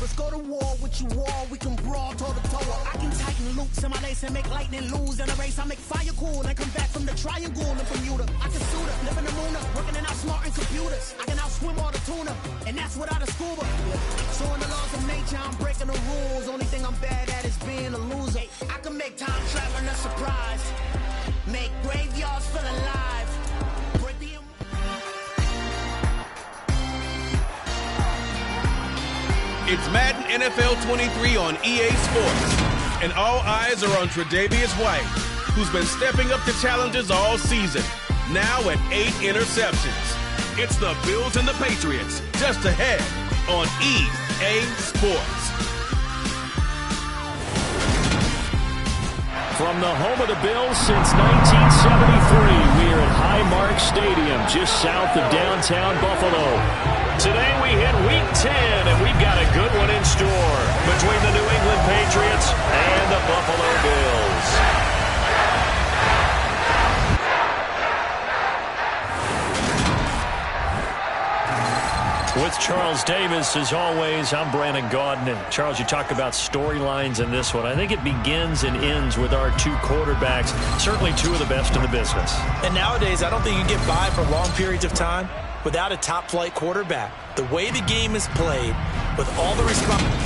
Let's go to war with you all. We can brawl toe to toe. I can tighten loops in my lace and make lightning lose in a race. I make fire cool and come back from the triangle in Bermuda. I can suit up, live in the moon, working and outsmarting computers. I can outswim all the tuna, and that's without a scuba. So in the laws of nature, I'm breaking the rules. Only thing I'm bad at is being a loser. I can make time traveling a surprise. Make graveyards feel alive. Break the... It's Madden NFL 23 on EA Sports, and all eyes are on Tre'Davious White, who's been stepping up to challenges all season, now at 8 interceptions. It's the Bills and the Patriots, just ahead on EA Sports. From the home of the Bills since 1973, we are at Highmark Stadium, just south of downtown Buffalo. Today we hit Week 10, and we've got a good one in store between the New England Patriots and the Buffalo Bills. With Charles Davis, as always, I'm Brandon Gaudin. And Charles, you talk about storylines in this one. I think it begins and ends with our two quarterbacks, certainly two of the best in the business. And nowadays, I don't think you can get by for long periods of time without a top-flight quarterback. The way the game is played, with all the responsibility.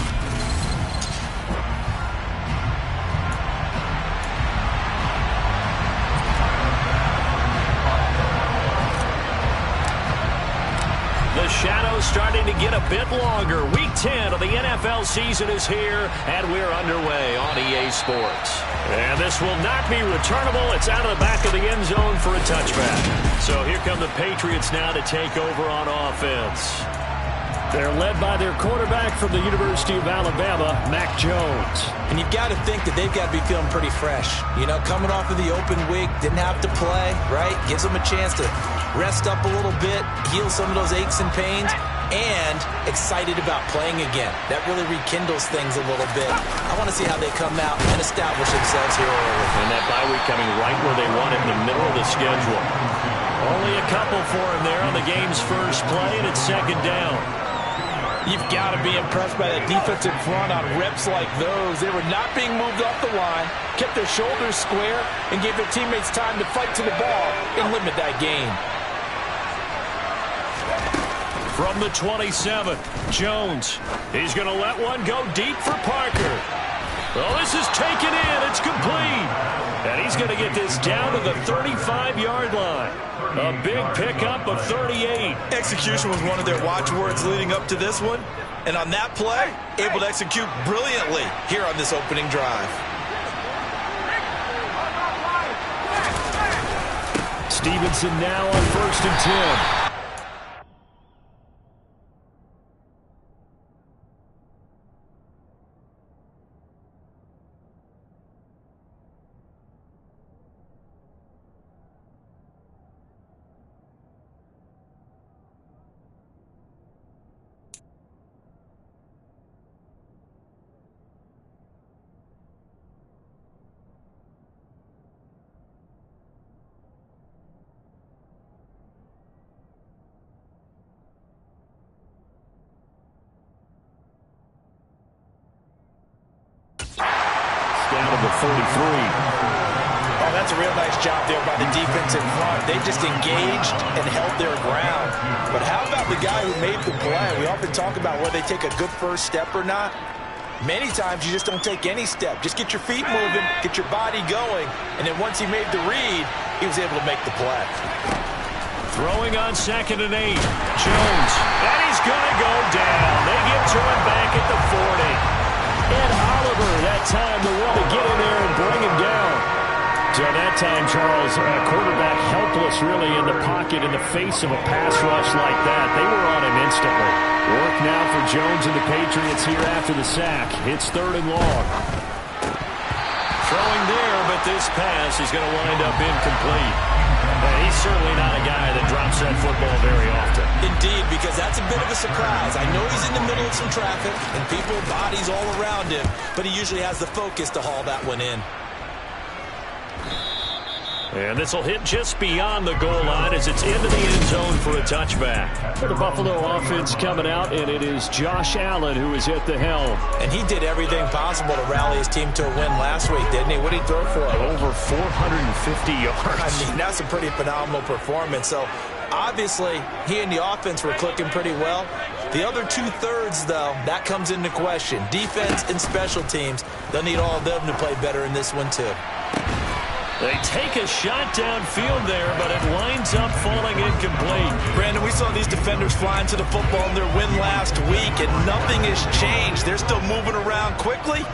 The shadow's starting to get a bit longer. Week 10 of the NFL season is here, and we're underway on EA Sports. And this will not be returnable. It's out of the back of the end zone for a touchback. So here come the Patriots now to take over on offense. They're led by their quarterback from the University of Alabama, Mac Jones. And you've got to think that they've got to be feeling pretty fresh. You know, coming off of the open week, didn't have to play, right? Gives them a chance to rest up a little bit, heal some of those aches and pains, and excited about playing again. That really rekindles things a little bit. I want to see how they come out and establish themselves here early. And that bye week coming right where they want it, in the middle of the schedule. Only a couple for him there on the game's first play, and it's second down. You've got to be impressed by that defensive front on reps like those. They were not being moved off the line, kept their shoulders square, and gave their teammates time to fight to the ball and limit that gain. From the 27, Jones. He's going to let one go deep for Parker. Well, this is taken in. It's complete. And he's going to get this down to the 35-yard line. A big pickup of 38. Execution was one of their watchwords leading up to this one. And on that play, able to execute brilliantly here on this opening drive. Stevenson now on 1st and 10. Down to the 43. Oh, that's a real nice job there by the defensive front. They just engaged and held their ground. But how about the guy who made the play? We often talk about whether they take a good first step or not. Many times you just don't take any step. Just get your feet moving, get your body going, and then once he made the read, he was able to make the play. Throwing on 2nd and 8. Jones. And he's going to go down. They get to him back at the 40. And Oliver, that time, the one to get in there and bring him down. So that time, Charles, quarterback helpless really in the pocket in the face of a pass rush like that. They were on him instantly. Work now for Jones and the Patriots here after the sack. It's 3rd and long. Throwing there, but this pass is going to wind up incomplete. He's certainly not a guy that drops that football very often. Indeed, because that's a bit of a surprise. I know he's in the middle of some traffic and people, bodies all around him, but he usually has the focus to haul that one in. And this will hit just beyond the goal line as it's into the end zone for a touchback. For the Buffalo offense coming out, and it is Josh Allen who is at the helm. And he did everything possible to rally his team to a win last week, didn't he? What did he throw for? Over 450 yards. I mean, that's a pretty phenomenal performance. So, obviously, he and the offense were clicking pretty well. The other two-thirds, though, that comes into question. Defense and special teams, they'll need all of them to play better in this one, too. They take a shot downfield there, but it winds up falling incomplete. Brandon, we saw these defenders flying to the football in their win last week, and nothing has changed. They're still moving around quickly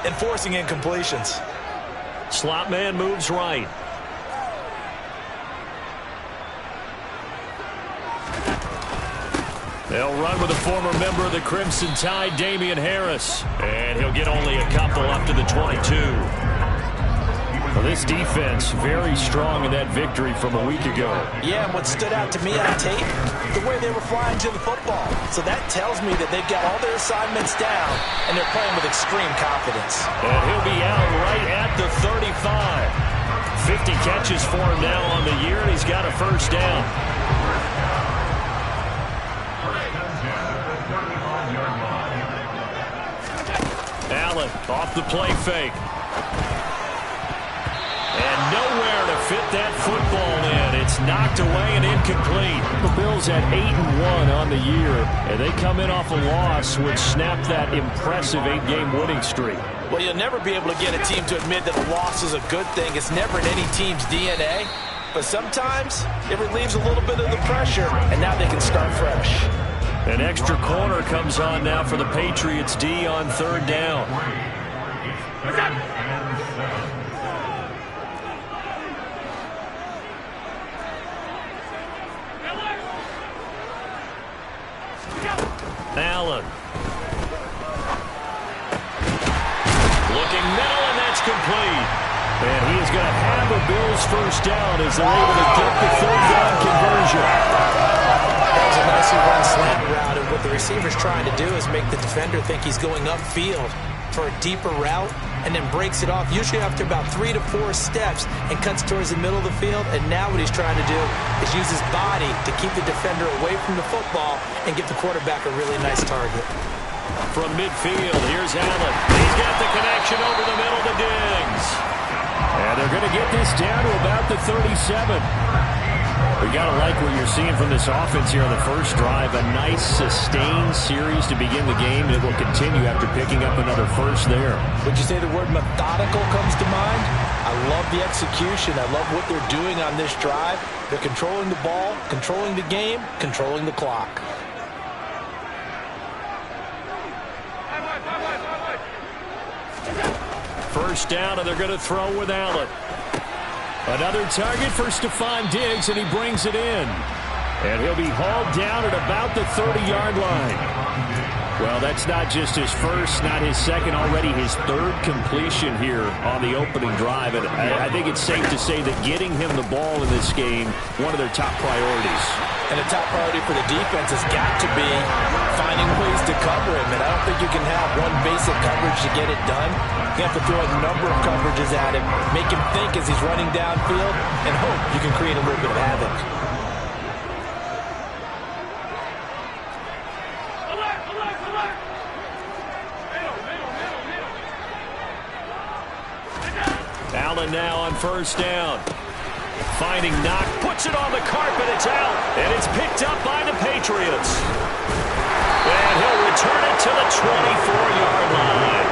and forcing incompletions. Slot man moves right. They'll run with a former member of the Crimson Tide, Damian Harris. And he'll get only a couple up to the 22. Well, this defense very strong in that victory from a week ago. Yeah, and what stood out to me on tape, the way they were flying to the football. So that tells me that they've got all their assignments down, and they're playing with extreme confidence. And he'll be out right at the 35. 50 catches for him now on the year, and he's got a first down. Allen off the play fake. And nowhere to fit that football in. It's knocked away and incomplete. The Bills at 8-1 on the year, and they come in off a loss which snapped that impressive 8-game winning streak. Well, you'll never be able to get a team to admit that a loss is a good thing. It's never in any team's DNA. But sometimes it relieves a little bit of the pressure, and now they can start fresh. An extra corner comes on now for the Patriots D on third down. Allen. Looking middle, and that's complete. And he is going to have a Bills first down as they're able to get the third down conversion. That was a nicely run slant route, and what the receiver's trying to do is make the defender think he's going upfield for a deeper route, and then breaks it off, usually after about 3 to 4 steps, and cuts towards the middle of the field. And now what he's trying to do is use his body to keep the defender away from the football and give the quarterback a really nice target. From midfield, here's Allen. He's got the connection over the middle to Diggs. And they're going to get this down to about the 37. We got to like what you're seeing from this offense here on the first drive. A nice, sustained series to begin the game, and it will continue after picking up another first there. Would you say the word methodical comes to mind? I love the execution. I love what they're doing on this drive. They're controlling the ball, controlling the game, controlling the clock. First down, and they're going to throw with Allen. Another target for Stephon Diggs, and he brings it in. And he'll be hauled down at about the 30-yard line. Well, that's not just his first, not his second, already his third completion here on the opening drive. And I think it's safe to say that getting him the ball in this game, one of their top priorities. And the top priority for the defense has got to be finding ways to cover him. And I don't think you can have one basic coverage to get it done. You have to throw a number of coverages at him, make him think as he's running downfield, and hope you can create a little bit of havoc. Allen now on first down. Finding Knock, puts it on the carpet, it's out, and it's picked up by the Patriots. And he'll return it to the 24-yard line.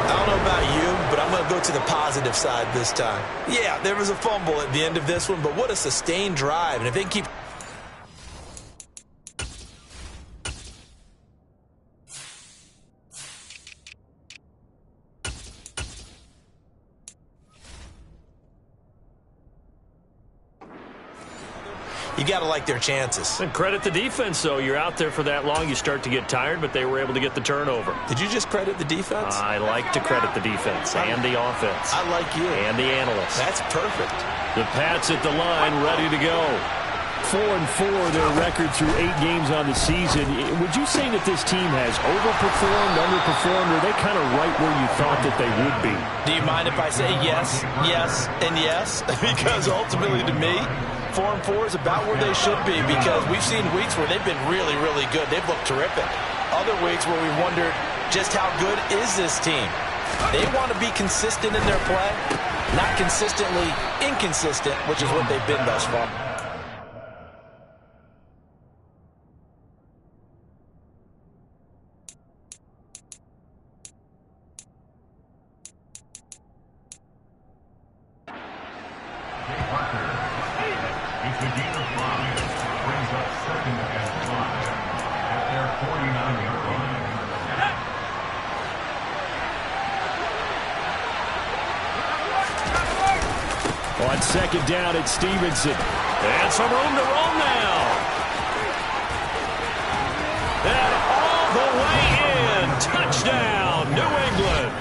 I don't know about you, but I'm going to go to the positive side this time. Yeah, there was a fumble at the end of this one, but what a sustained drive. And if they keep... You got to like their chances. And credit the defense, though. You're out there for that long, you start to get tired, but they were able to get the turnover. Did you just credit the defense? I like to credit the defense and the offense. I like you. And the analysts. That's perfect. The Pats at the line, ready to go. 4-4, their record through 8 games on the season. Would you say that this team has overperformed, underperformed, or are they kind of right where you thought that they would be? Do you mind if I say yes, yes, and yes? Because ultimately to me, 4-4 is about where they should be, because we've seen weeks where they've been really, really good. They've looked terrific. Other weeks where we wondered just how good is this team. They want to be consistent in their play, not consistently inconsistent, which is what they've been thus far. On second down, it's Stevenson. And some room to roll now. And all the way in. Touchdown, New England.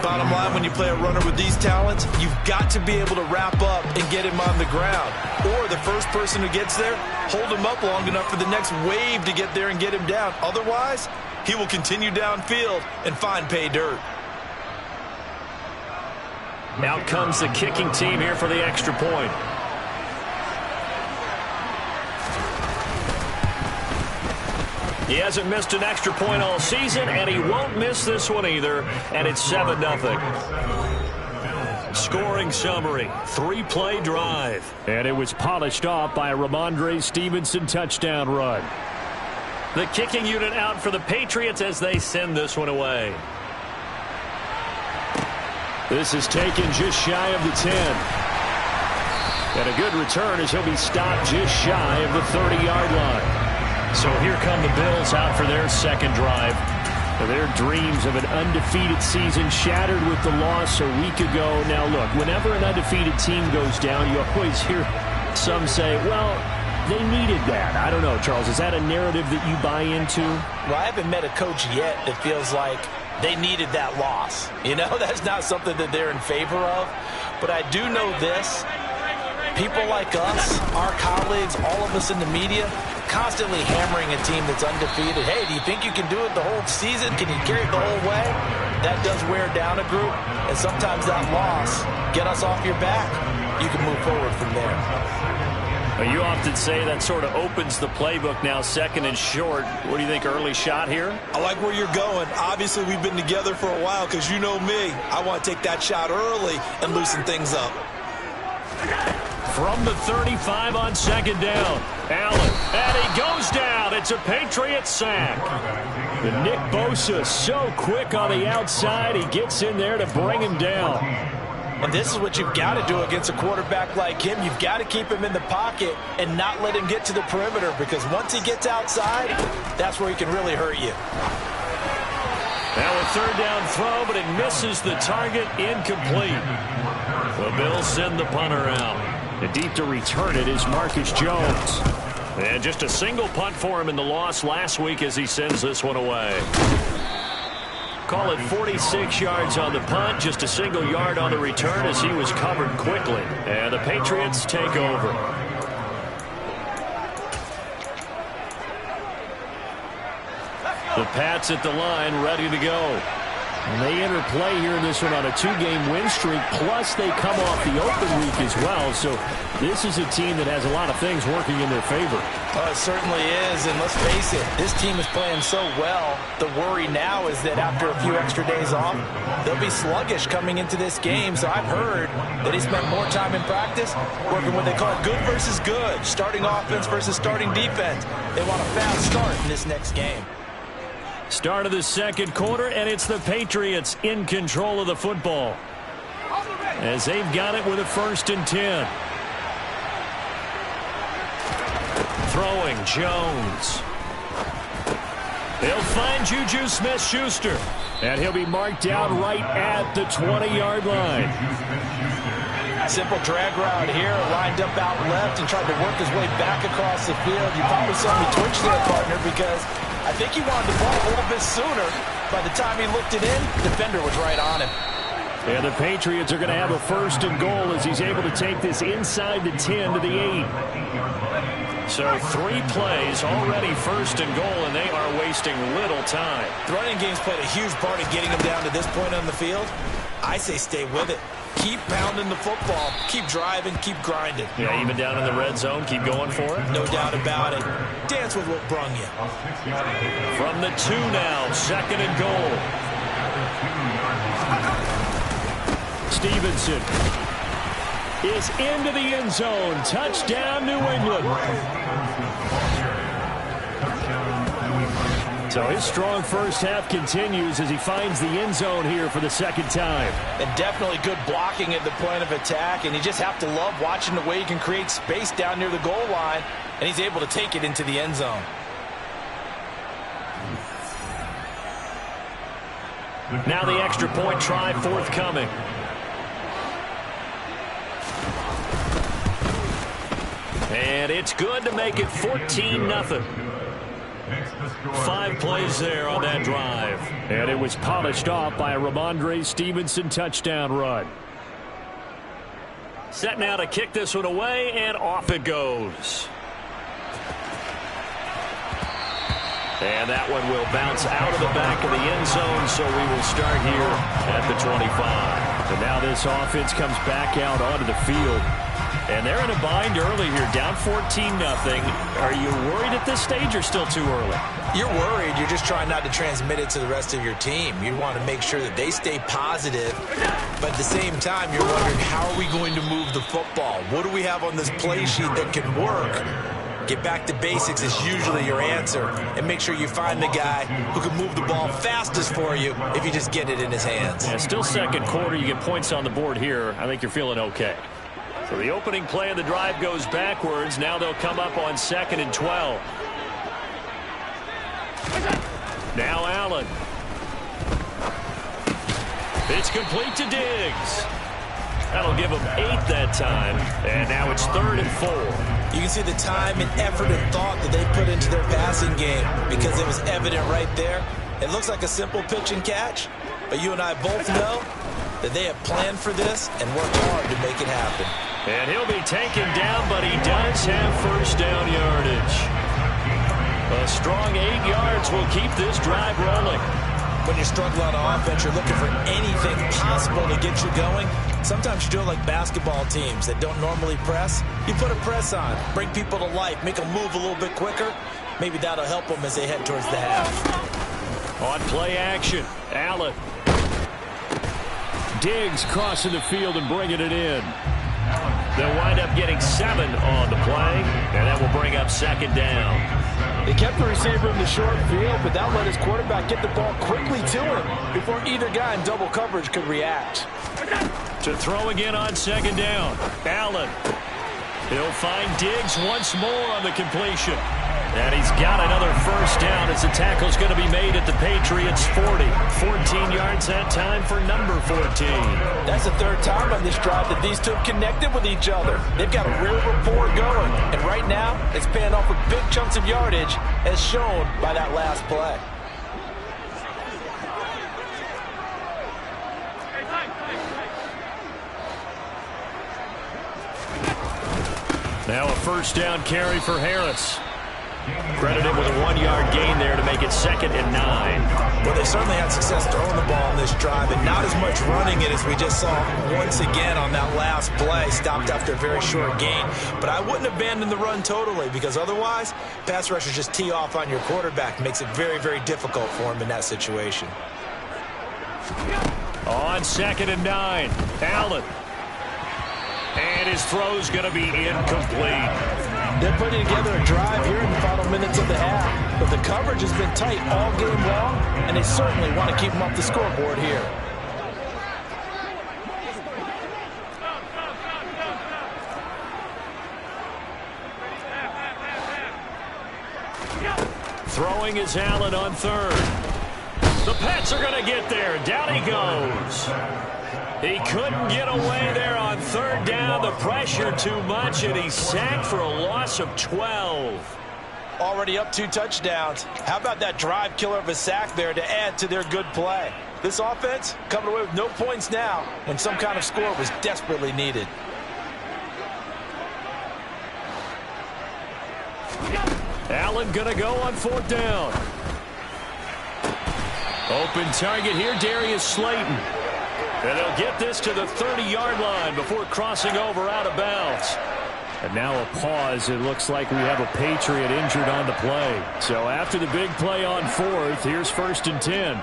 Bottom line, when you play a runner with these talents, you've got to be able to wrap up and get him on the ground. Or the first person who gets there, hold him up long enough for the next wave to get there and get him down. Otherwise, he will continue downfield and find pay dirt. Out comes the kicking team here for the extra point. He hasn't missed an extra point all season, and he won't miss this one either, and it's 7-0. Scoring summary, 3-play drive. And it was polished off by a Ramondre Stevenson touchdown run. The kicking unit out for the Patriots as they send this one away. This is taken just shy of the 10. And a good return as he'll be stopped just shy of the 30-yard line. So here come the Bills out for their second drive. Their dreams of an undefeated season shattered with the loss a week ago. Now, look, whenever an undefeated team goes down, you always hear some say, well, they needed that. I don't know, Charles. Is that a narrative that you buy into? Well, I haven't met a coach yet that feels like they needed that loss. You know, that's not something that they're in favor of. But I do know this. People like us, our colleagues, all of us in the media, constantly hammering a team that's undefeated. Hey, do you think you can do it the whole season? Can you carry it the whole way? That does wear down a group. And sometimes that loss, get us off your back, you can move forward from there. Well, you often say that sort of opens the playbook now, second and short. What do you think, early shot here? I like where you're going. Obviously, we've been together for a while because you know me. I want to take that shot early and loosen things up. From the 35 on second down, Allen, and he goes down. It's a Patriot sack. And Nick Bosa so quick on the outside, he gets in there to bring him down. And this is what you've got to do against a quarterback like him. You've got to keep him in the pocket and not let him get to the perimeter, because once he gets outside, that's where he can really hurt you. Now a third down throw, but it misses the target, incomplete. The Bills send the punter out. And deep to return it is Marcus Jones. And just a single punt for him in the loss last week as he sends this one away. Call it 46 yards on the punt, just a single yard on the return as he was covered quickly. And the Patriots take over. The Pats at the line, ready to go. And they enter play here in this one on a 2-game win streak, plus they come off the open week as well. So this is a team that has a lot of things working in their favor. It certainly is, and let's face it, this team is playing so well. The worry now is that after a few extra days off, they'll be sluggish coming into this game. So I've heard that he spent more time in practice working what they call good versus good, starting offense versus starting defense. They want a fast start in this next game. Start of the second quarter, and it's the Patriots in control of the football as they've got it with a 1st and 10. Throwing, Jones. They'll find Juju Smith-Schuster, and he'll be marked down right at the 20-yard line. Simple drag route here, lined up out left and tried to work his way back across the field. You probably saw me twitch there, partner, because I think he wanted the ball a little bit sooner. By the time he looked it in, the defender was right on him. And the Patriots are going to have a 1st and goal as he's able to take this inside the 10 to the 8. So 3 plays, already first and goal, and they are wasting little time. The running game's played a huge part in getting them down to this point on the field. I say stay with it. Keep pounding the football. Keep driving. Keep grinding. Yeah, even down in the red zone, keep going for it. No doubt about it. Dance with what brung you. From the 2 now, second and goal. Stevenson is into the end zone. Touchdown, New England. So his strong first half continues as he finds the end zone here for the second time. And definitely good blocking at the point of attack, and you just have to love watching the way he can create space down near the goal line, and he's able to take it into the end zone. Now the extra point try forthcoming. And it's good to make it 14-0. 5 plays there on that drive. And it was polished off by a Ramondre Stevenson touchdown run. Set now to kick this one away, and off it goes. And that one will bounce out of the back of the end zone, so we will start here at the 25. And now this offense comes back out onto the field. And they're in a bind early here, down 14-0. Are you worried at this stage or still too early? You're worried. You're just trying not to transmit it to the rest of your team. You want to make sure that they stay positive. But at the same time, you're wondering, how are we going to move the football? What do we have on this play sheet that can work? Get back to basics is usually your answer. And make sure you find the guy who can move the ball fastest for you if you just get it in his hands. Yeah, still second quarter. You get points on the board here. I think you're feeling okay. So the opening play of the drive goes backwards. Now they'll come up on 2nd and 12. Now Allen. It's complete to Diggs. That'll give him 8 that time. And now it's 3rd and 4. You can see the time and effort and thought that they put into their passing game because it was evident right there. It looks like a simple pitch and catch, but you and I both know that they have planned for this and worked hard to make it happen. And he'll be taken down, but he does have first down yardage. A strong 8 yards will keep this drive rolling. When you're struggling on offense, you're looking for anything possible to get you going. Sometimes you do it like basketball teams that don't normally press. You put a press on, bring people to life, make them move a little bit quicker. Maybe that'll help them as they head towards the half. On play action, Allen. Diggs crossing the field and bringing it in. They'll wind up getting 7 on the play, and that will bring up 2nd down. They kept the receiver in the short field, but that let his quarterback get the ball quickly to him before either guy in double coverage could react. To throw again on 2nd down, Allen. He'll find Diggs once more on the completion. And he's got another first down as the tackle's going to be made at the Patriots' 40. 14 yards that time for number 14. That's the 3rd time on this drive that these two have connected with each other. They've got a real rapport going. And right now, it's paying off with big chunks of yardage as shown by that last play. Now a first down carry for Harris. Credited with a 1-yard gain there to make it 2nd and 9. Well, they certainly had success throwing the ball on this drive, and not as much running it as we just saw once again on that last play. Stopped after a very short gain. But I wouldn't abandon the run totally, because otherwise, pass rushers just tee off on your quarterback. Makes it very, very difficult for him in that situation. On 2nd and 9, Allen. And his throw's going to be incomplete. They're putting together a drive here in the final minutes of the half. But the coverage has been tight all game long, and they certainly want to keep them off the scoreboard here. Throwing is Allen on 3rd. The Pats are going to get there. Down he goes. He couldn't get away there on 3rd down. The pressure too much, and he's sacked for a loss of 12. Already up 2 touchdowns. How about that drive killer of a sack there to add to their good play? This offense coming away with no points now when some kind of score was desperately needed. run going to go on 4th down. Open target here, Darius Slayton. And they'll get this to the 30-yard line before crossing over out of bounds. And now a pause. It looks like we have a Patriot injured on the play. So after the big play on 4th, here's 1st and 10.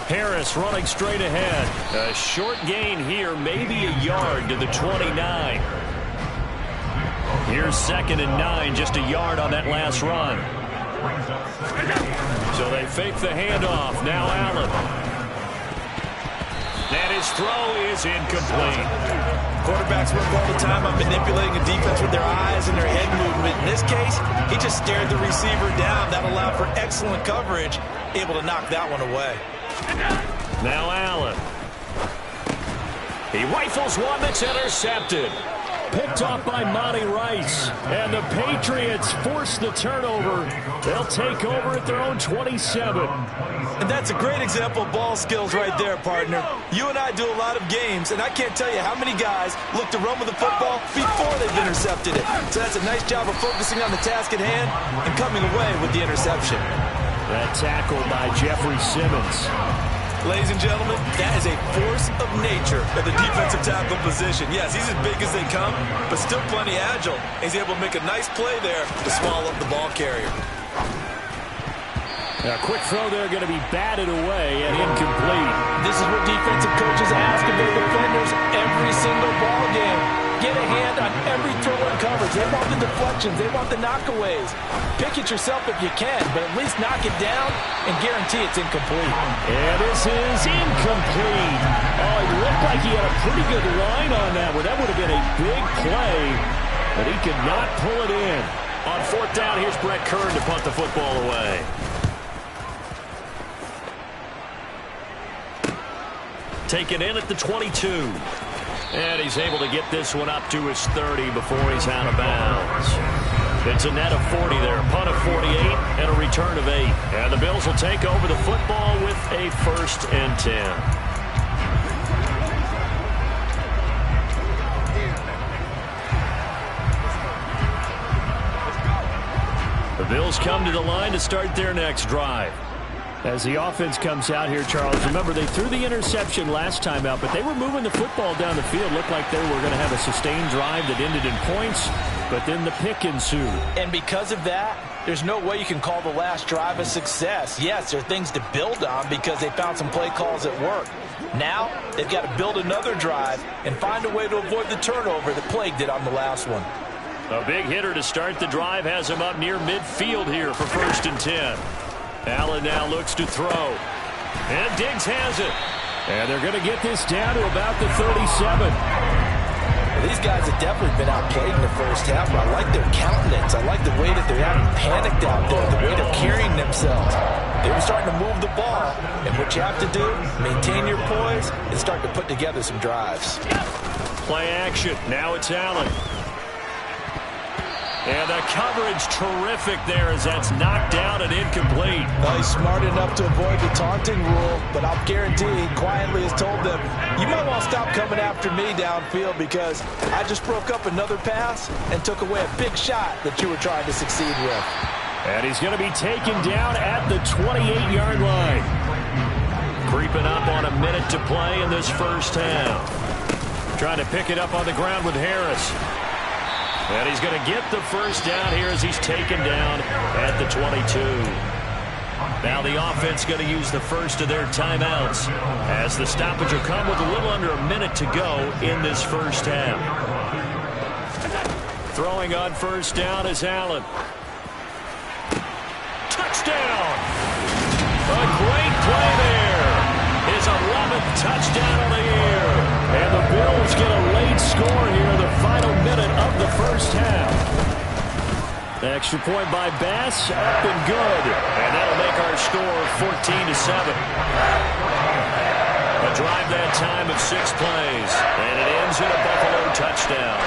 Harris running straight ahead. A short gain here, maybe a yard to the 29. Here's 2nd and 9, just a yard on that last run. So they fake the handoff. Now Allen. And his throw is incomplete. Quarterbacks work all the time on manipulating a defense with their eyes and their head movement. In this case, he just stared the receiver down. That allowed for excellent coverage, able to knock that one away. Now Allen. He rifles one that's intercepted. Picked off by Monty Rice. And the Patriots force the turnover. They'll take over at their own 27. And that's a great example of ball skills right there, partner. You and I do a lot of games, and I can't tell you how many guys look to run with the football before they've intercepted it. So that's a nice job of focusing on the task at hand and coming away with the interception. That tackle by Jeffrey Simmons. Ladies and gentlemen, that is a force of nature at the defensive tackle position. Yes, he's as big as they come, but still plenty agile. He's able to make a nice play there to swallow up the ball carrier. A quick throw there going to be batted away and incomplete. This is what defensive coaches ask of their defenders every single ball game. Get a hand on every throw and coverage. They want the deflections. They want the knockaways. Pick it yourself if you can, but at least knock it down and guarantee it's incomplete. And this is incomplete. Oh, it looked like he had a pretty good line on that one. That would have been a big play, but he could not pull it in. On 4th down, here's Brett Kern to punt the football away. Taken in at the 22. And he's able to get this one up to his 30 before he's out of bounds. It's a net of 40 there. Punt of 48 and a return of 8. And the Bills will take over the football with a 1st and 10. The Bills come to the line to start their next drive. As the offense comes out here, Charles, remember they threw the interception last time out, but they were moving the football down the field. Looked like they were going to have a sustained drive that ended in points, but then the pick ensued. And because of that, there's no way you can call the last drive a success. Yes, there are things to build on because they found some play calls that work. Now, they've got to build another drive and find a way to avoid the turnover that plagued it on the last one. A big hitter to start the drive has him up near midfield here for 1st and 10. Allen now looks to throw. And Diggs has it. And they're going to get this down to about the 37. These guys have definitely been outplayed in the first half. I like their countenance. I like the way that they're having panicked out there, the way they're carrying themselves. They were starting to move the ball. And what you have to do, maintain your poise and start to put together some drives. Play action. Now it's Allen. And the coverage terrific there as that's knocked down and incomplete. Well, he's smart enough to avoid the taunting rule, but I'll guarantee he quietly has told them, you might want to stop coming after me downfield because I just broke up another pass and took away a big shot that you were trying to succeed with. And he's going to be taken down at the 28-yard line. Creeping up on a minute to play in this first half. Trying to pick it up on the ground with Harris. And he's going to get the first down here as he's taken down at the 22. Now the offense going to use the first of their timeouts as the stoppage will come with a little under a minute to go in this first half. Throwing on 1st down is Allen. Touchdown! A great play there. His 11th touchdown of the year. And the Bills get a late score here in the final minute of the first half. The extra point by Bass, up and good. And that'll make our score 14-7. A drive that time of 6 plays. And it ends in a Buffalo touchdown.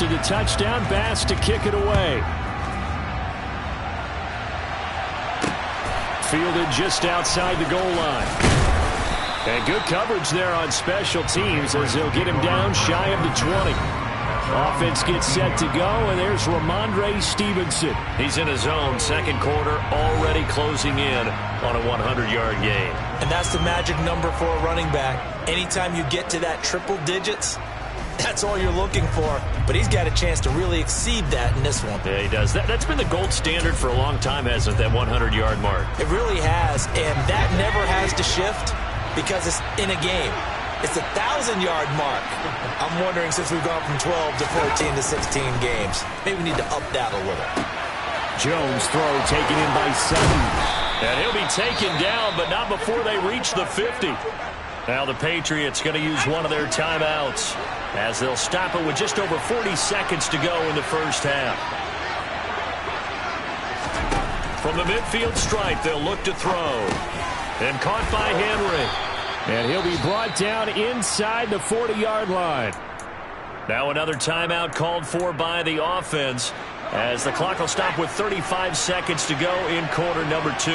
to the touchdown. Bass to kick it away. Fielded just outside the goal line. And good coverage there on special teams as they'll get him down shy of the 20. Offense gets set to go, and there's Ramondre Stevenson. He's in his own second quarter, already closing in on a 100-yard game. And that's the magic number for a running back. Anytime you get to that triple digits, that's all you're looking for. But he's got a chance to really exceed that in this one. Yeah, he does. That's been the gold standard for a long time, hasn't it, that 100-yard mark? It really has, and that never has to shift because it's in a game. It's a 1,000-yard mark. I'm wondering, since we've gone from 12 to 14 to 16 games, maybe we need to up that a little. Jones throw taken in by 7. And he'll be taken down, but not before they reach the 50. Now the Patriots going to use one of their timeouts as they'll stop it with just over 40 seconds to go in the first half. From the midfield stripe, they'll look to throw. And caught by Henry. And he'll be brought down inside the 40-yard line. Now another timeout called for by the offense as the clock will stop with 35 seconds to go in quarter number 2.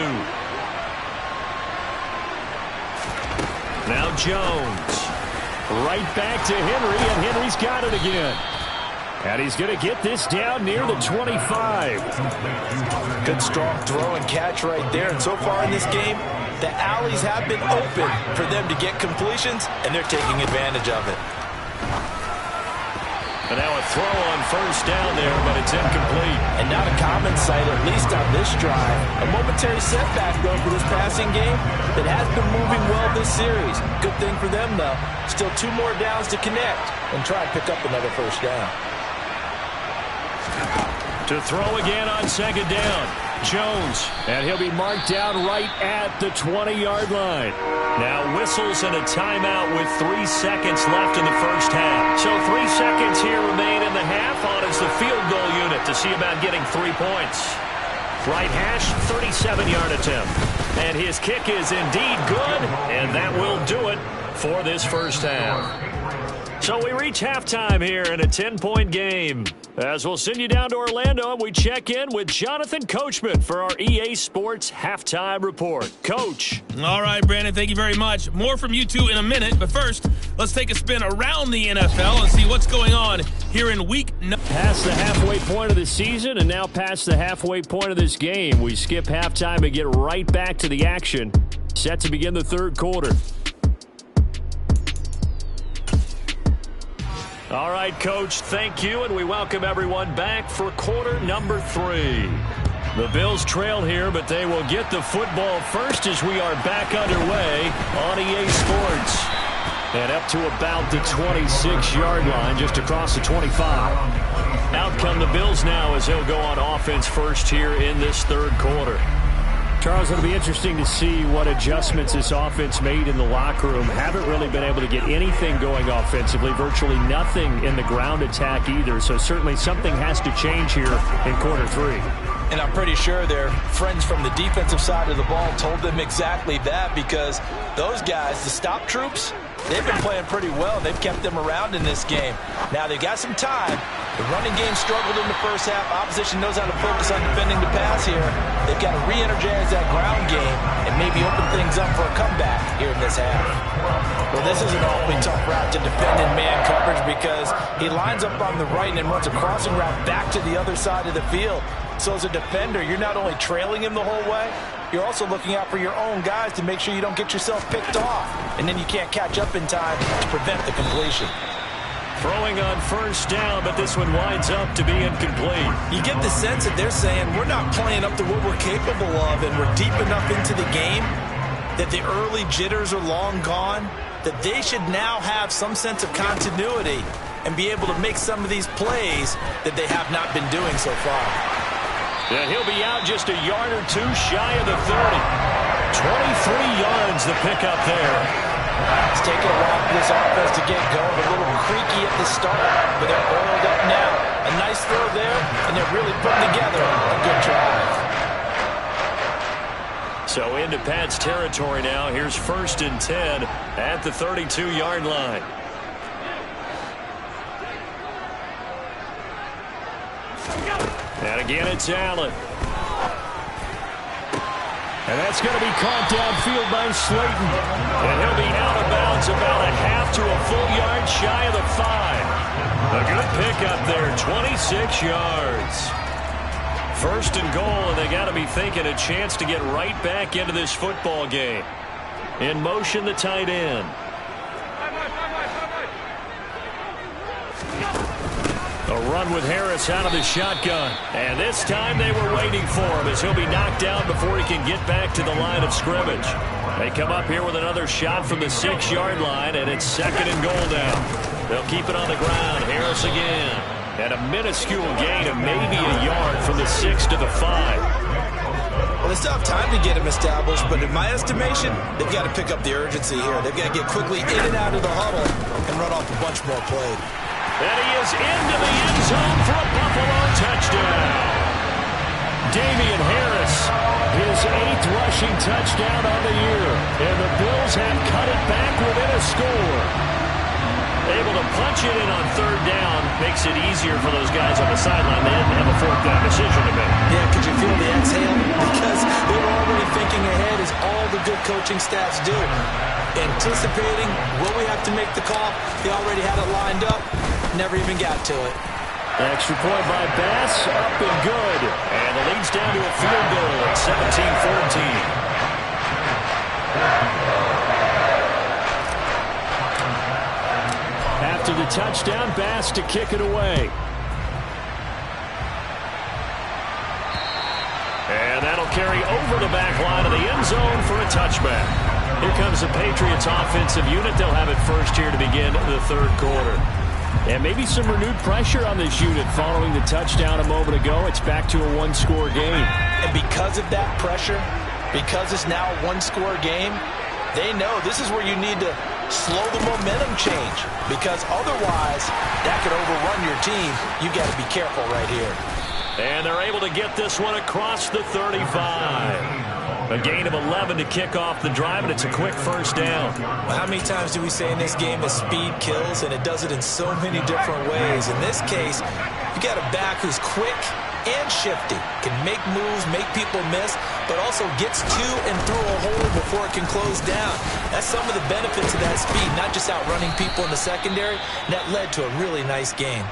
Now Jones. Right back to Henry, and Henry's got it again. And he's going to get this down near the 25. Good strong throw and catch right there. And so far in this game, the alleys have been open for them to get completions, and they're taking advantage of it. And now a throw on first down there, but it's incomplete. And not a common sight, at least on this drive. A momentary setback, though, for this passing game that has been moving well this series. Good thing for them, though. Still 2 more downs to connect and try and pick up another first down. To throw again on second down. Jones, and he'll be marked down right at the 20-yard line. Now whistles and a timeout with 3 seconds left in the first half. So 3 seconds here remain in the half on as the field goal unit to see about getting 3 points. Right hash, 37-yard attempt. And his kick is indeed good, and that will do it for this first half. So we reach halftime here in a 10-point game. As we'll send you down to Orlando, and we check in with Jonathan Coachman for our EA Sports Halftime Report. Coach. All right, Brandon, thank you very much. More from you two in a minute, but first, let's take a spin around the NFL and see what's going on here in week 9. Past the halfway point of the season, and now past the halfway point of this game. We skip halftime and get right back to the action. Set to begin the third quarter. All right, Coach, thank you, and we welcome everyone back for quarter number 3. The Bills trail here, but they will get the football first as we are back underway on EA Sports. And up to about the 26-yard line, just across the 25. Out come the Bills now as they'll go on offense first here in this third quarter. Charles, it'll be interesting to see what adjustments this offense made in the locker room. Haven't really been able to get anything going offensively, virtually nothing in the ground attack either. So certainly something has to change here in quarter 3. And I'm pretty sure their friends from the defensive side of the ball told them exactly that, because those guys, the stop troops, they've been playing pretty well. They've kept them around in this game. Now they've got some time. The running game struggled in the first half. Opposition knows how to focus on defending the pass here. They've got to re-energize that ground game and maybe open things up for a comeback here in this half. Well, this is an awfully tough route to defend in man coverage because he lines up on the right and then runs a crossing route back to the other side of the field. So as a defender, you're not only trailing him the whole way, you're also looking out for your own guys to make sure you don't get yourself picked off. And then you can't catch up in time to prevent the completion. Throwing on first down, but this one winds up to be incomplete. You get the sense that they're saying we're not playing up to what we're capable of, and we're deep enough into the game that the early jitters are long gone, that they should now have some sense of continuity and be able to make some of these plays that they have not been doing so far. And he'll be out just a yard or two shy of the 30. 23 yards the pickup there. It's taken a while for this offense to get going. A little creaky at the start, but they're oiled up now. A nice throw there, and they're really putting together a good drive. So into Pat's territory now. Here's 1st and 10 at the 32-yard line. And again, it's Allen. And that's going to be caught downfield by Slayton. And he'll be out of bounds about a half to a full yard shy of the 5. A good pickup there, 26 yards. First and goal, and they got to be thinking a chance to get right back into this football game. In motion, the tight end. A run with Harris out of the shotgun. And this time they were waiting for him as he'll be knocked down before he can get back to the line of scrimmage. They come up here with another shot from the 6-yard line, and it's second and goal now. They'll keep it on the ground. Harris again. And a minuscule gain of maybe a yard from the 6 to the 5. Well, they still have time to get him established, but in my estimation, they've got to pick up the urgency here. They've got to get quickly in and out of the huddle and run off a bunch more plays. And he is into the end zone for a Buffalo touchdown. Damian Harris, his 8th rushing touchdown on the year. And the Bills have cut it back within a score. Able to punch it in on third down makes it easier for those guys on the sideline. They didn't have a fourth down decision to make. Yeah, could you feel the exhale? Because they were already thinking ahead, as all the good coaching staffs do. Anticipating, will we have to make the call? They already had it lined up. Never even got to it. Extra point by Bass, up and good. And the lead's down to a field goal at 17-14. After the touchdown, Bass to kick it away. And that'll carry over the back line of the end zone for a touchback. Here comes the Patriots offensive unit. They'll have it first here to begin the third quarter. And maybe some renewed pressure on this unit following the touchdown a moment ago. It's back to a one-score game. And because of that pressure, because it's now a one-score game, they know this is where you need to slow the momentum change, because otherwise that could overrun your team. You got to be careful right here. And they're able to get this one across the 35. A gain of 11 to kick off the drive, and it's a quick first down. Well, how many times do we say in this game that speed kills, and it does it in so many different ways? In this case, you got a back who's quick and shifty, can make moves, make people miss, but also gets to and through a hole before it can close down. That's some of the benefits of that speed, not just outrunning people in the secondary. That led to a really nice game.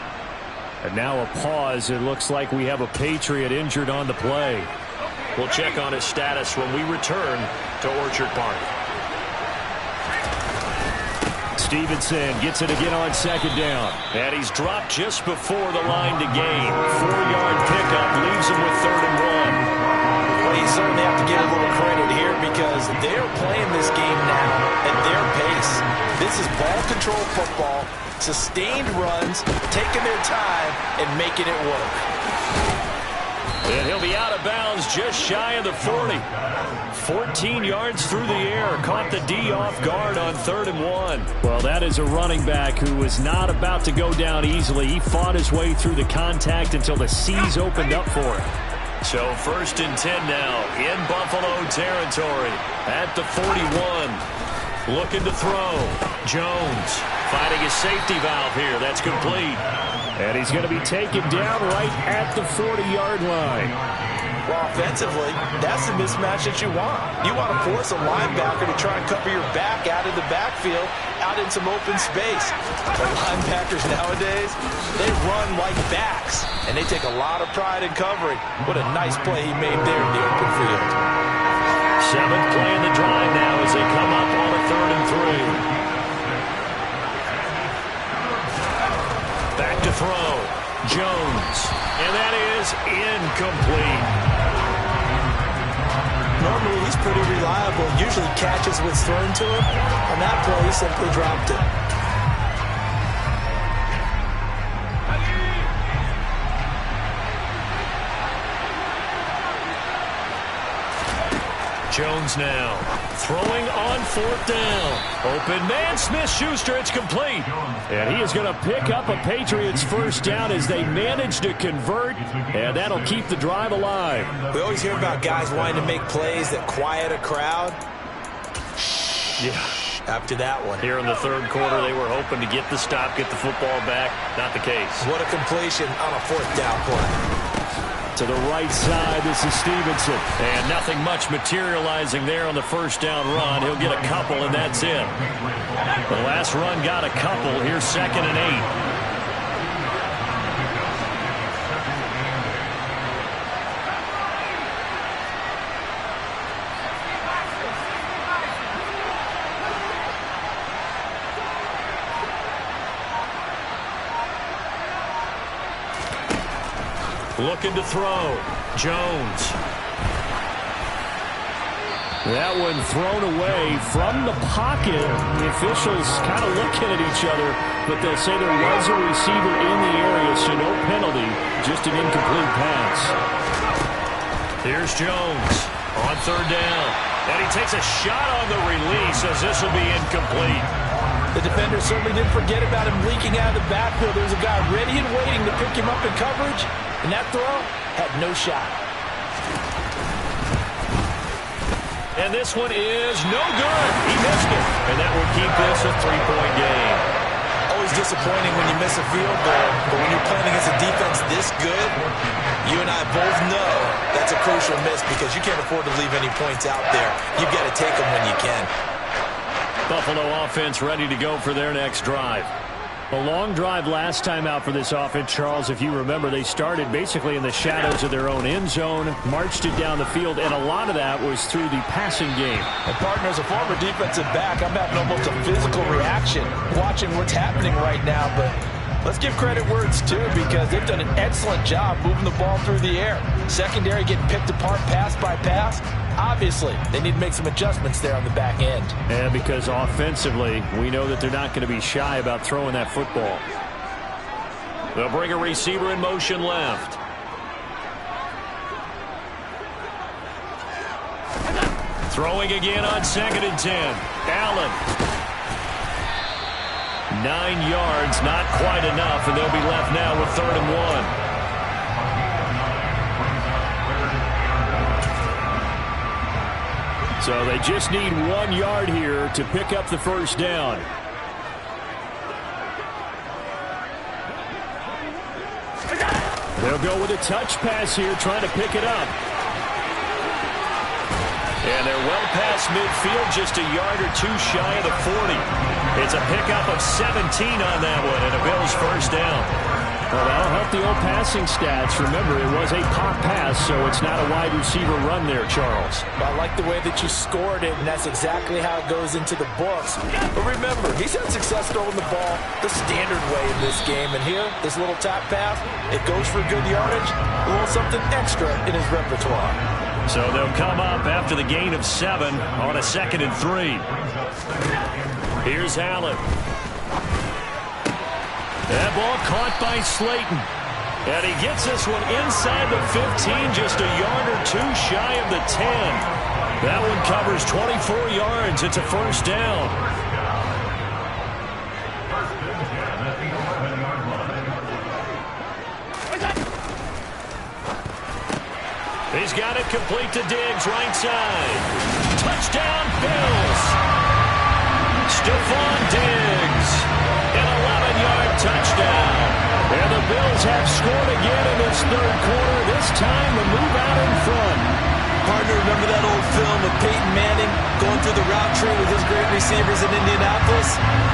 And now a pause. It looks like we have a Patriot injured on the play. We'll check on his status when we return to Orchard Park. Stevenson gets it again on second down. And he's dropped just before the line to gain. 4-yard pickup leaves him with 3rd and 1. Well, you certainly have to give a little credit here, because they're playing this game now at their pace. This is ball control football, sustained runs, taking their time and making it work. And he'll be out of bounds just shy of the 40. 14 yards through the air. Caught the D off guard on 3rd and 1. Well, that is a running back who was not about to go down easily. He fought his way through the contact until the C's opened up for him. So 1st and 10 now in Buffalo territory at the 41. Looking to throw. Jones finding his safety valve here. That's complete. And he's going to be taken down right at the 40-yard line. Well, offensively, that's the mismatch that you want. You want to force a linebacker to try and cover your back out of the backfield, out in some open space. The linebackers nowadays, they run like backs, and they take a lot of pride in covering. What a nice play he made there in the open field. 7th play in the drive now as they come up on a 3rd and 3. Back to throw. Jones. And that is incomplete. Normally, he's pretty reliable. Usually catches what's thrown to him. On that play, he simply dropped it. Jones now throwing on 4th down. Open man, Smith-Schuster, it's complete. And he is going to pick up a Patriots first down as they manage to convert, and that'll keep the drive alive. We always hear about guys wanting to make plays that quiet a crowd. Yeah. After that one. Here in the 3rd quarter, they were hoping to get the stop, get the football back. Not the case. What a completion on a 4th down play. To the right side, this is Stevenson. And nothing much materializing there on the first down run. He'll get a couple, and that's it. The last run got a couple. Here's 2nd and 8. Looking to throw. Jones. That one thrown away from the pocket. The officials kind of looking at each other, but they'll say there was a receiver in the area, so no penalty, just an incomplete pass. Here's Jones on 3rd down. And he takes a shot on the release as this will be incomplete. The defender certainly didn't forget about him leaking out of the backfield. There was a guy ready and waiting to pick him up in coverage, and that throw had no shot. And this one is no good. He missed it. And that will keep this a 3-point game. Always disappointing when you miss a field goal, but when you're playing against a defense this good, you and I both know that's a crucial miss because you can't afford to leave any points out there. You've got to take them when you can. Buffalo offense ready to go for their next drive. A long drive last time out for this offense, Charles. If you remember, they started basically in the shadows of their own end zone, marched it down the field, and a lot of that was through the passing game. And partner, as a former defensive back, I'm having almost a physical reaction watching what's happening right now, but let's give credit where it's due because they've done an excellent job moving the ball through the air. Secondary getting picked apart pass by pass. Obviously, they need to make some adjustments there on the back end. And because offensively, we know that they're not going to be shy about throwing that football. They'll bring a receiver in motion left. Throwing again on 2nd and 10. Allen. 9 yards, not quite enough, and they'll be left now with 3rd and 1. So they just need 1 yard here to pick up the first down. They'll go with a touch pass here, trying to pick it up. And they're well past midfield, just a yard or two shy of the 40. It's a pickup of 17 on that one, and a Bills first down. Well, that'll help the old passing stats. Remember, it was a pop pass, so it's not a wide receiver run there, Charles. I like the way that you scored it, and that's exactly how it goes into the books. But remember, he's had success throwing the ball the standard way in this game. And here, this little tap pass, it goes for good yardage, a little something extra in his repertoire. So they'll come up after the gain of 7 on a 2nd and 3. Here's Allen. That ball caught by Slayton. And he gets this one inside the 15, just a yard or two shy of the 10. That one covers 24 yards. It's a first down. He's got it complete to Diggs, right side. Touchdown, Bills. Stephon Diggs. An 11-yard touchdown. And the Bills have scored again in this 3rd quarter. This time the move out in front. Partner, remember that old film of Peyton Manning going through the route tree with his great receivers in Indianapolis?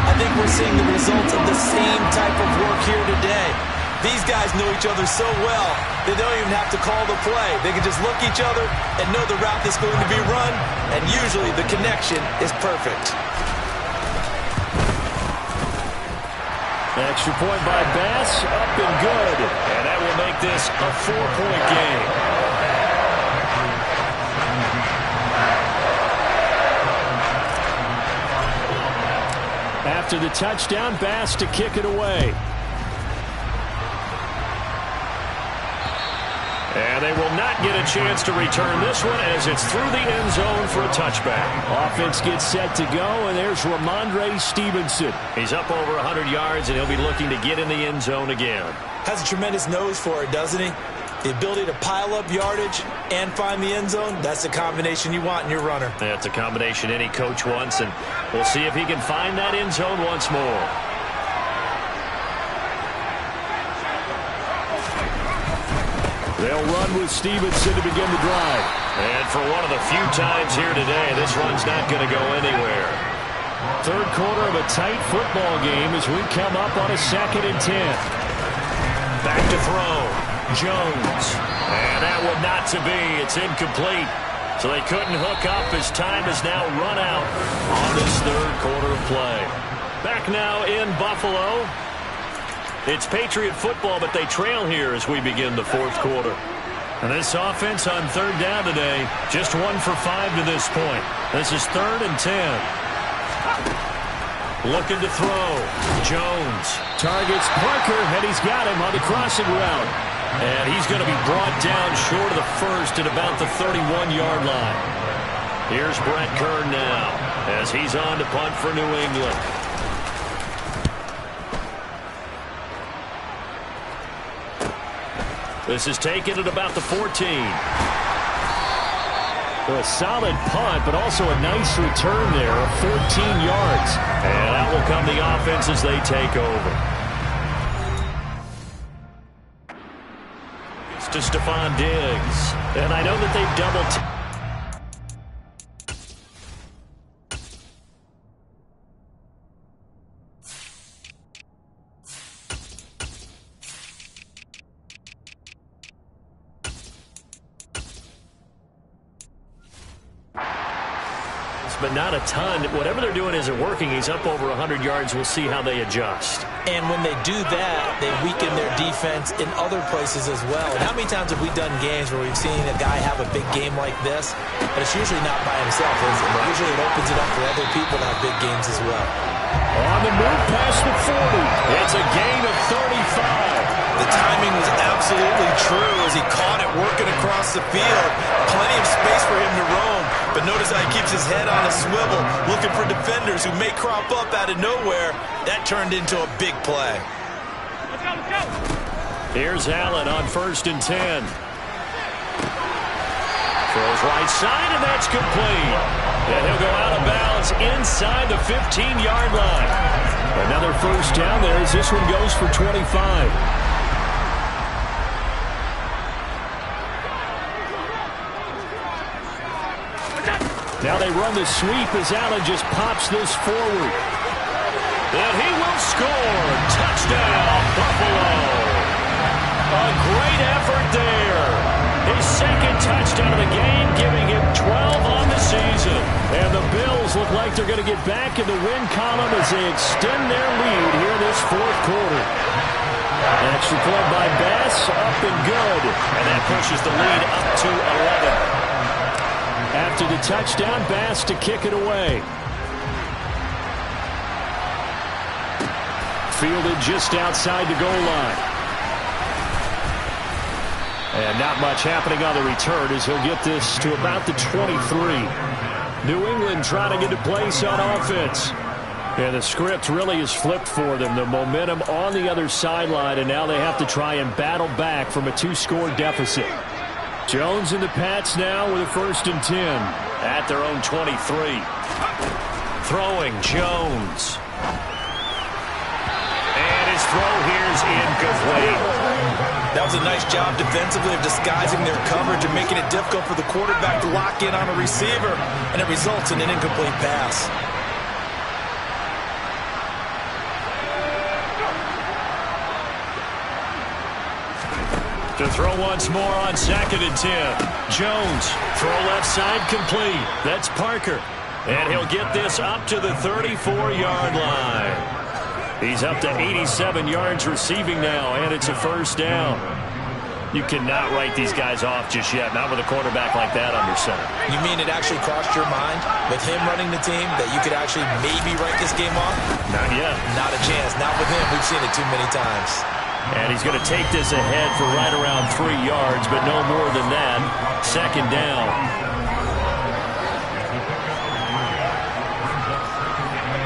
I think we're seeing the results of the same type of work here today. These guys know each other so well, they don't even have to call the play. They can just look each other and know the route that's going to be run, and usually the connection is perfect. Extra point by Bass, up and good. And that will make this a 4-point game. After the touchdown, Bass to kick it away. And they will not get a chance to return this one as it's through the end zone for a touchback. Offense gets set to go, and there's Ramondre Stevenson. He's up over 100 yards, and he'll be looking to get in the end zone again. Has a tremendous nose for it, doesn't he? The ability to pile up yardage and find the end zone, that's the combination you want in your runner. That's a combination any coach wants, and we'll see if he can find that end zone once more. They'll run with Stevenson to begin the drive. And for one of the few times here today, this run's not going to go anywhere. Third quarter of a tight football game as we come up on a 2nd and 10. Back to throw. Jones. And that one not to be. It's incomplete. So they couldn't hook up as time is now run out on this third quarter of play. Back now in Buffalo. It's Patriot football, but they trail here as we begin the fourth quarter. And this offense on third down today, just 1 for 5 to this point. This is 3rd and 10. Looking to throw. Jones targets Parker, and he's got him on the crossing route. And he's going to be brought down short of the first at about the 31-yard line. Here's Brett Kern now as he's on to punt for New England. This is taken at about the 14. A solid punt, but also a nice return there of 14 yards. And that will come the offense as they take over. It's to Stephon Diggs. And I know that they've doubled. But not a ton. Whatever they're doing isn't working. He's up over 100 yards. We'll see how they adjust. And when they do that, they weaken their defense in other places as well. And how many times have we done games where we've seen a guy have a big game like this, but it's usually not by himself, is it? But usually it opens it up for other people to have big games as well. On the move, pass with 40. It's a gain of 35. The timing was absolutely true as he caught it working across the field. Plenty of space for him to roam. But notice how he keeps his head on a swivel, looking for defenders who may crop up out of nowhere. That turned into a big play. Let's go, let's go. Here's Allen on 1st and 10. Throws right side, and that's complete. And he'll go out of bounds inside the 15-yard line. Another first down there as this one goes for 25. Now they run the sweep as Allen just pops this forward. And he will score. Touchdown, Buffalo. A great effort there. His 2nd touchdown of the game, giving him 12 on the season. And the Bills look like they're going to get back in the win column as they extend their lead here in this fourth quarter. Extra point by Bass, up and good. And that pushes the lead up to 11. After the touchdown, Bass to kick it away. Fielded just outside the goal line. And not much happening on the return as he'll get this to about the 23. New England trying to get a place on offense. And the script really is flipped for them. The momentum on the other sideline, and now they have to try and battle back from a 2-score deficit. Jones and the Pats now with a 1st and 10 at their own 23. Throwing Jones. And his throw here is incomplete. That was a nice job defensively of disguising their coverage and making it difficult for the quarterback to lock in on a receiver, and it results in an incomplete pass. To throw once more on 2nd and 10. Jones, throw left side complete. That's Parker. And he'll get this up to the 34-yard line. He's up to 87 yards receiving now, and it's a first down. You cannot write these guys off just yet, not with a quarterback like that under center. You mean it actually crossed your mind with him running the team that you could actually maybe write this game off? Not yet. Not a chance. Not with him. We've seen it too many times. And he's going to take this ahead for right around 3 yards, but no more than that. 2nd down.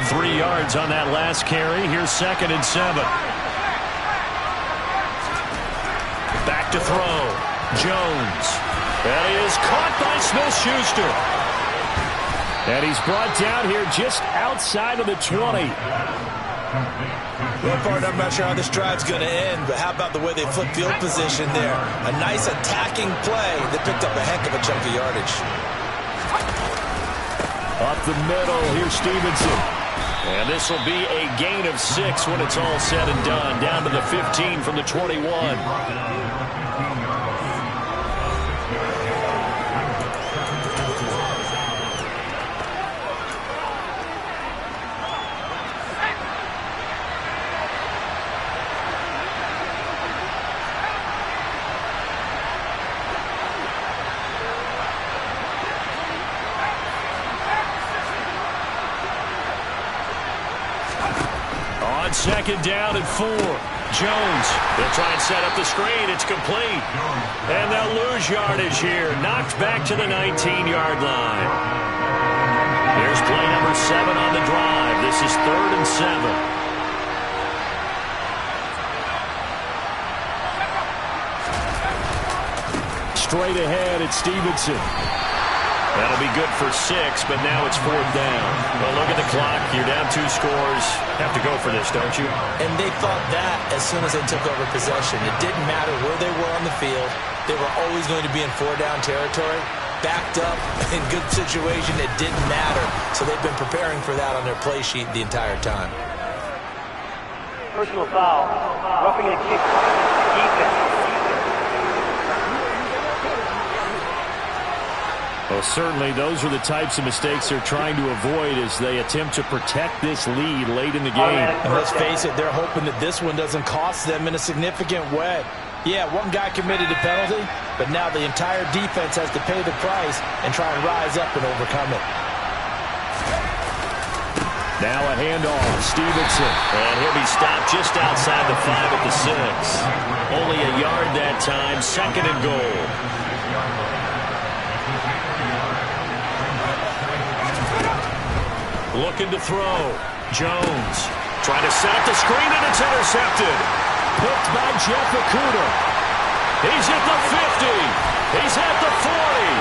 Three yards on that last carry. Here's 2nd and 7. Back to throw. Jones. That is caught by Smith-Schuster. And he's brought down here just outside of the 20. Well, partner, I'm not sure how this drive's going to end, but how about the way they flip field position there? A nice attacking play that picked up a heck of a chunk of yardage. Up the middle, here's Stevenson. And this will be a gain of 6 when it's all said and done. Down to the 15 from the 21. Second down and 4. Jones, they'll try and set up the screen. It's complete. And they'll lose yardage here. Knocked back to the 19-yard line. Here's play number 7 on the drive. This is 3rd and 7. Straight ahead, it's Stevenson. That'll be good for 6, but now it's 4th down. Well, look at the clock. You're down 2 scores. Have to go for this, don't you? And they thought that as soon as they took over possession. It didn't matter where they were on the field. They were always going to be in 4-down territory. Backed up, in good situation, it didn't matter. So they've been preparing for that on their play sheet the entire time. Personal foul. Roughing a kick. Defense. Well, certainly those are the types of mistakes they're trying to avoid as they attempt to protect this lead late in the game. And let's face it, they're hoping that this one doesn't cost them in a significant way. Yeah, one guy committed a penalty, but now the entire defense has to pay the price and try and rise up and overcome it. Now a handoff, Stevenson. And he'll be stopped just outside the 5 at the 6. Only a yard that time, 2nd and goal. Looking to throw. Jones trying to set up the screen, and it's intercepted. Picked by Jeff Okuda. He's at the 50. He's at the 40.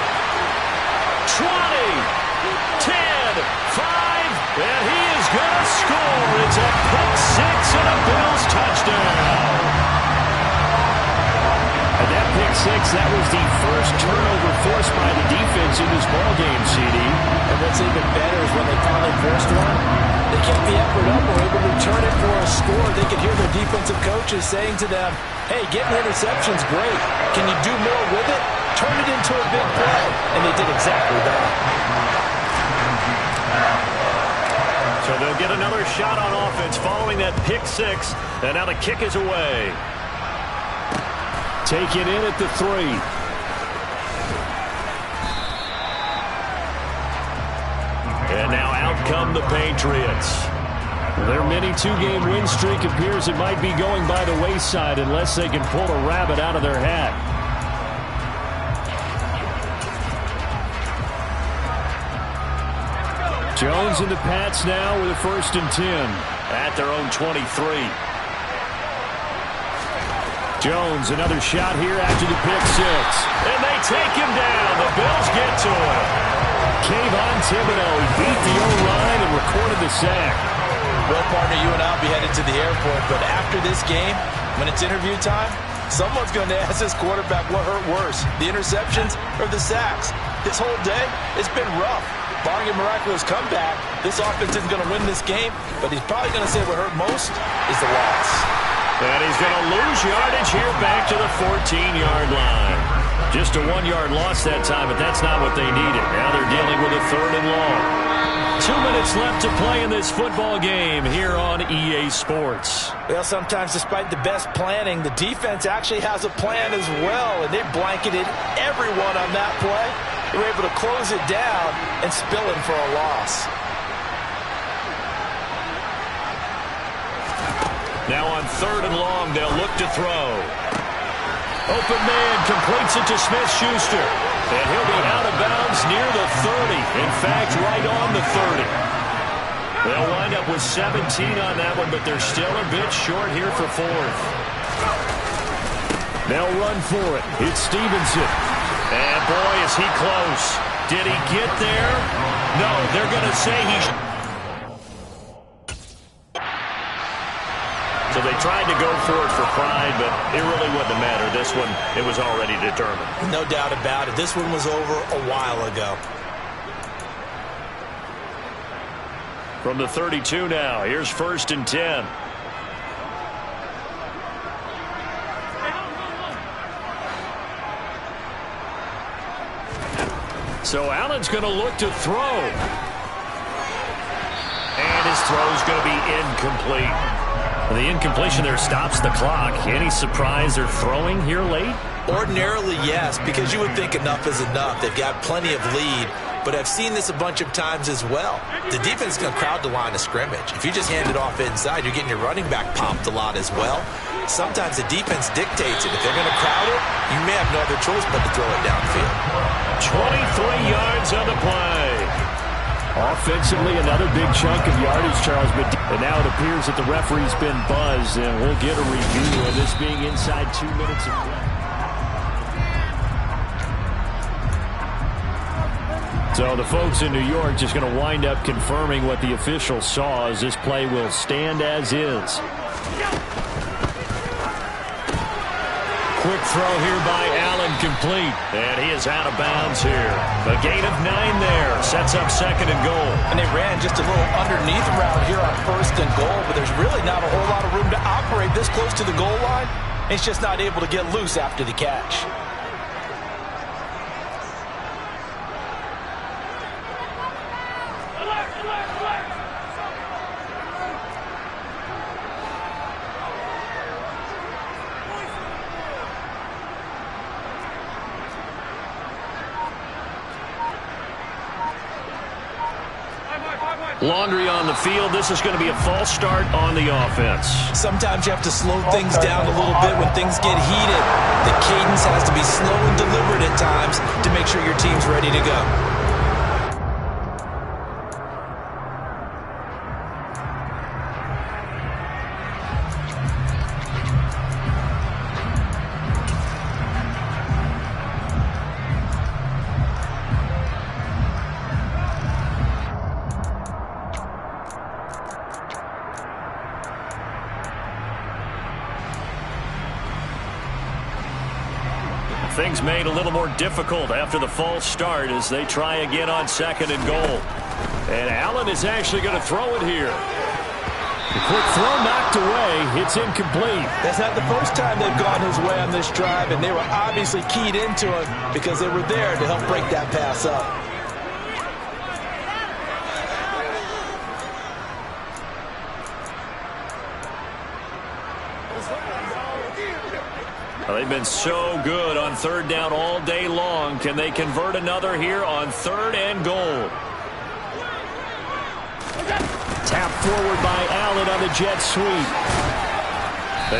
20. 10. 5. And he is going to score. It's a pick 6 and a Bills touchdown. And that pick 6, that was the first turnover forced by the defense in this ballgame, CD. And what's even better is when they finally forced one, they kept the effort up and were able to return it for a score. They could hear their defensive coaches saying to them, hey, getting the interception's great. Can you do more with it? Turn it into a big play. And they did exactly that. So they'll get another shot on offense following that pick 6. And now the kick is away. Taken in at the 3. And now out come the Patriots. Their mini 2-game win streak appears it might be going by the wayside unless they can pull a rabbit out of their hat. Jones and the Pats now with a 1st and 10 at their own 23. Jones, another shot here after the pick 6. And they take him down. The Bills get to him. Kayvon Thibodeau, he beat the O-line and recorded the sack. Well, partner, you and I will be headed to the airport, but after this game, when it's interview time, someone's going to ask this quarterback what hurt worse, the interceptions or the sacks. This whole day, it's been rough. Barring a miraculous comeback, this offense isn't going to win this game, but he's probably going to say what hurt most is the loss. And he's going to lose yardage here back to the 14-yard line. Just a 1-yard loss that time, but that's not what they needed. Now they're dealing with a 3rd and long. 2 minutes left to play in this football game here on EA Sports. Well, sometimes despite the best planning, the defense actually has a plan as well, and they blanketed everyone on that play. They were able to close it down and spill in for a loss. Now on 3rd and long, they'll look to throw. Open man completes it to Smith-Schuster. And he'll be out of bounds near the 30. In fact, right on the 30. They'll wind up with 17 on that one, but they're still a bit short here for 4th. They'll run for it. It's Stevenson. And boy, is he close. Did he get there? No, they're going to say he... So they tried to go for it for pride, but it really wouldn't have mattered. This one, it was already determined. No doubt about it. This one was over a while ago. From the 32 now, here's 1st and 10. So Allen's going to look to throw. And his throw's going to be incomplete. The incompletion there stops the clock. Any surprise they're throwing here late? Ordinarily, yes, because you would think enough is enough. They've got plenty of lead, but I've seen this a bunch of times as well. The defense is going to crowd the line of scrimmage. If you just hand it off inside, you're getting your running back popped a lot as well. Sometimes the defense dictates it. If they're going to crowd it, you may have no other choice but to throw it downfield. 23 yards on the play. Offensively, another big chunk of yardage, Charles. But now it appears that the referee's been buzzed, and we'll get a review of this being inside 2 minutes of play. So the folks in New York just going to wind up confirming what the official saw, as this play will stand as is. Quick throw here by Allen, complete. And he is out of bounds here. A gain of 9 there. Sets up 2nd and goal. And they ran just a little underneath route here on 1st and goal, but there's really not a whole lot of room to operate this close to the goal line. It's just not able to get loose after the catch. Laundry on the field. This is going to be a false start on the offense. Sometimes you have to slow things down a little bit when things get heated. The cadence has to be slow and deliberate at times to make sure your team's ready to go. Things made a little more difficult after the false start as they try again on 2nd and goal. And Allen is actually going to throw it here. The quick throw knocked away. It's incomplete. That's not the first time they've gone his way on this drive, and they were obviously keyed into it because they were there to help break that pass up. They've been so good on 3rd down all day long. Can they convert another here on 3rd and goal? Tap forward by Allen on the jet sweep.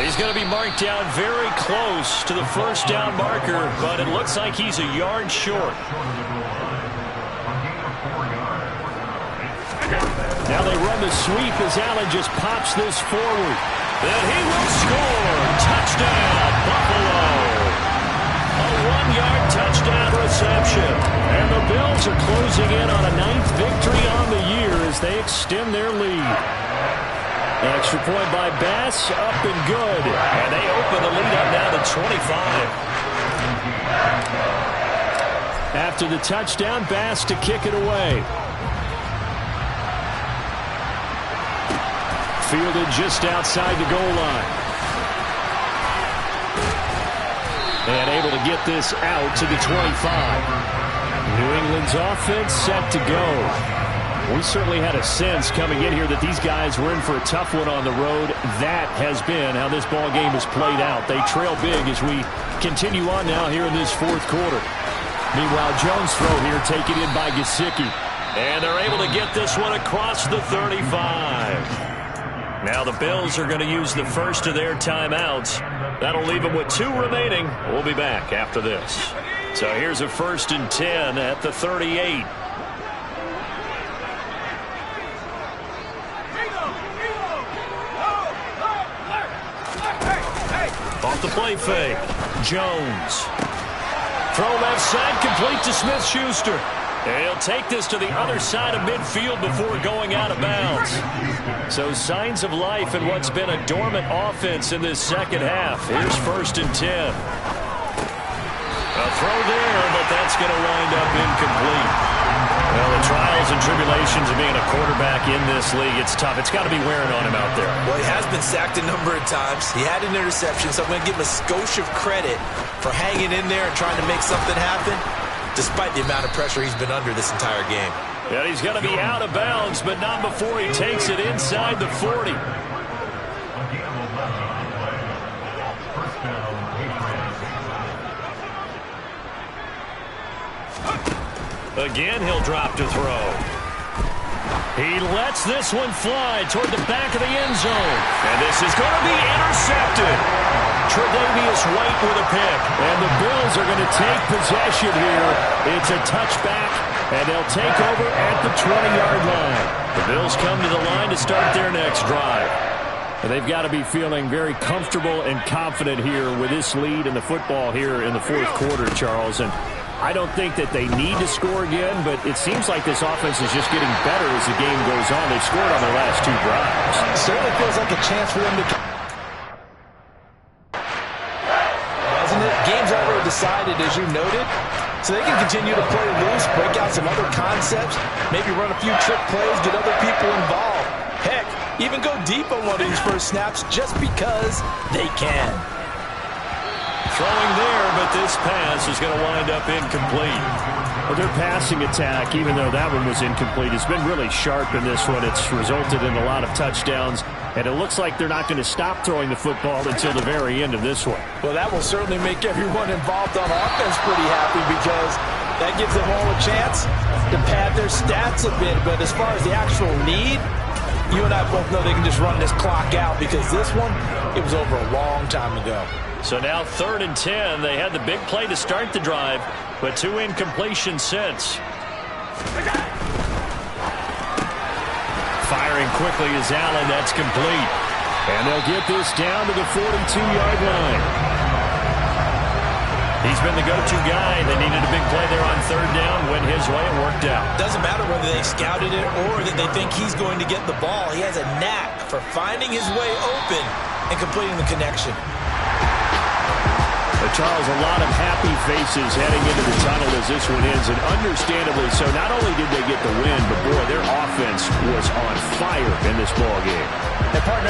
He's going to be marked down very close to the 1st down marker, but it looks like he's a yard short. Now they run the sweep as Allen just pops this forward. And he will score. Touchdown, Buffalo. A 1-yard touchdown reception. And the Bills are closing in on a 9th victory on the year as they extend their lead. Extra point by Bass, up and good. And they open the lead up now to 25. After the touchdown, Bass to kick it away. Fielded just outside the goal line. And able to get this out to the 25. New England's offense set to go. We certainly had a sense coming in here that these guys were in for a tough one on the road. That has been how this ball game has played out. They trail big as we continue on now here in this 4th quarter. Meanwhile, Jones' throw here taken in by Gesicki. And they're able to get this one across the 35. Now the Bills are going to use the first of their timeouts. That'll leave them with 2 remaining. We'll be back after this. So here's a 1st and 10 at the 38. Off the play fake. Jones. Throw left side, complete to Smith-Schuster. And he'll take this to the other side of midfield before going out of bounds. So signs of life in what's been a dormant offense in this second half. Here's 1st and 10. A throw there, but that's going to wind up incomplete. Well, the trials and tribulations of being a quarterback in this league, it's tough. It's got to be wearing on him out there. Well, he has been sacked a number of times. He had an interception, so I'm going to give him a skosh of credit for hanging in there and trying to make something happen, despite the amount of pressure he's been under this entire game. And he's going to be out of bounds, but not before he takes it inside the 40. Again, he'll drop to throw. He lets this one fly toward the back of the end zone. And this is going to be intercepted. Tre'Davious White with a pick. And the Bills are going to take possession here. It's a touchback, and they'll take over at the 20-yard line. The Bills come to the line to start their next drive. And they've got to be feeling very comfortable and confident here with this lead in the football here in the fourth quarter, Charles. And I don't think that they need to score again, but it seems like this offense is just getting better as the game goes on. They've scored on their last 2 drives. It certainly feels like a chance for them to... Doesn't it? Game's already decided, as you noted. So they can continue to play loose, break out some other concepts, maybe run a few trick plays, get other people involved. Heck, even go deep on one of these first snaps just because they can. Throwing there, but this pass is going to wind up incomplete. Well, their passing attack, even though that one was incomplete, has been really sharp in this one. It's resulted in a lot of touchdowns, and it looks like they're not going to stop throwing the football until the very end of this one. Well, that will certainly make everyone involved on offense pretty happy, because that gives them all a chance to pad their stats a bit. But as far as the actual need, you and I both know they can just run this clock out, because this one, it was over a long time ago. So now 3rd and 10. They had the big play to start the drive, but 2 incompletions since. Firing quickly is Allen. That's complete. And they'll get this down to the 42-yard line. He's been the go-to guy. They needed a big play there on 3rd down. Went his way and worked out. Doesn't matter whether they scouted it or that they think he's going to get the ball. He has a knack for finding his way open and completing the connection. Charles, a lot of happy faces heading into the tunnel as this one ends, and understandably so. Not only did they get the win, but boy, their offense was on fire in this ball game. And partner,